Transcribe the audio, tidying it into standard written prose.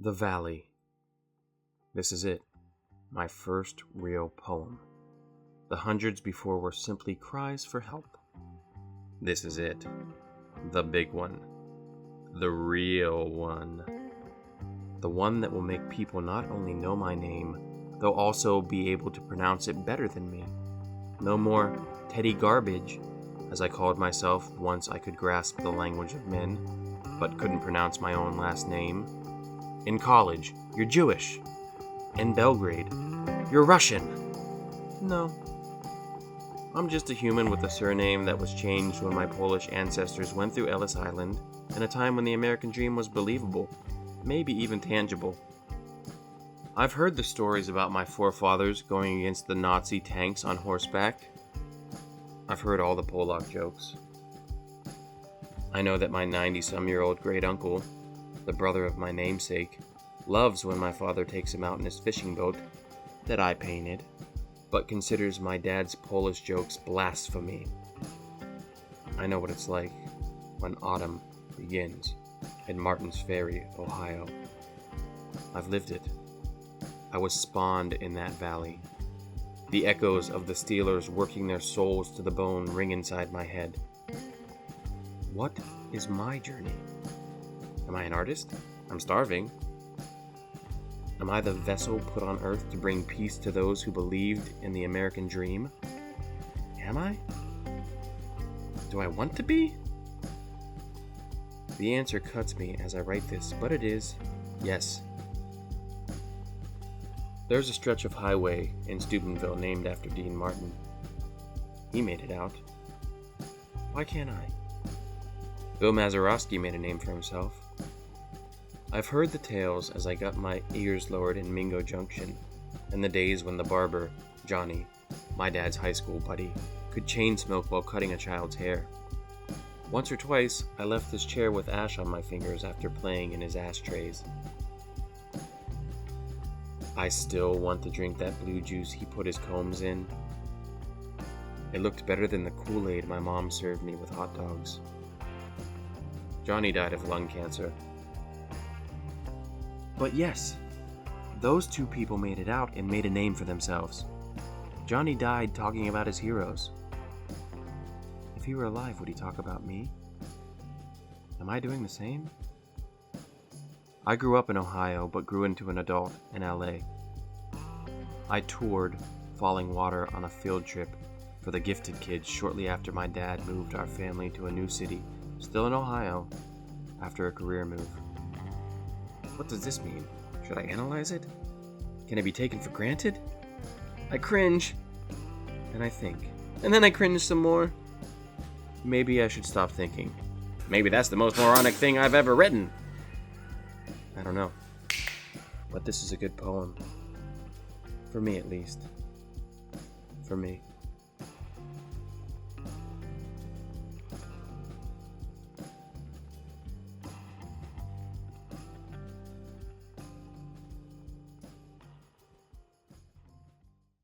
The Valley. This is it, my first real poem. The hundreds before were simply cries for help. This is it, the big one, the real one. The one that will make people not only know my name, they'll also be able to pronounce it better than me. No more Teddy Garbage, as I called myself once I could grasp the language of men, but couldn't pronounce my own last name. In college, you're Jewish. In Belgrade, you're Russian. No. I'm just a human with a surname that was changed when my Polish ancestors went through Ellis Island, in a time when the American dream was believable, maybe even tangible. I've heard the stories about my forefathers going against the Nazi tanks on horseback. I've heard all the Polak jokes. I know that my 90-some-year-old great-uncle, the brother of my namesake, loves when my father takes him out in his fishing boat that I painted, but considers my dad's Polish jokes blasphemy. I know what it's like when autumn begins in Martins Ferry, Ohio. I've lived it. I was spawned in that valley. The echoes of the Steelers working their souls to the bone ring inside my head. What is my journey? Am I an artist? I'm starving. Am I the vessel put on earth to bring peace to those who believed in the American dream? Am I? Do I want to be? The answer cuts me as I write this, but it is yes. There's a stretch of highway in Steubenville named after Dean Martin. He made it out. Why can't I? Bill Mazeroski made a name for himself. I've heard the tales as I got my ears lowered in Mingo Junction, and the days when the barber, Johnny, my dad's high school buddy, could chain smoke while cutting a child's hair. Once or twice, I left his chair with ash on my fingers after playing in his ashtrays. I still want to drink that blue juice he put his combs in. It looked better than the Kool-Aid my mom served me with hot dogs. Johnny died of lung cancer. But yes, those two people made it out and made a name for themselves. Johnny died talking about his heroes. If he were alive, would he talk about me? Am I doing the same? I grew up in Ohio, but grew into an adult in LA. I toured Falling Water on a field trip for the gifted kids shortly after my dad moved our family to a new city, still in Ohio, after a career move. What does this mean? Should I analyze it? Can it be taken for granted? I cringe. And I think. And then I cringe some more. Maybe I should stop thinking. Maybe that's the most moronic thing I've ever written. I don't know. But this is a good poem. For me, at least. For me.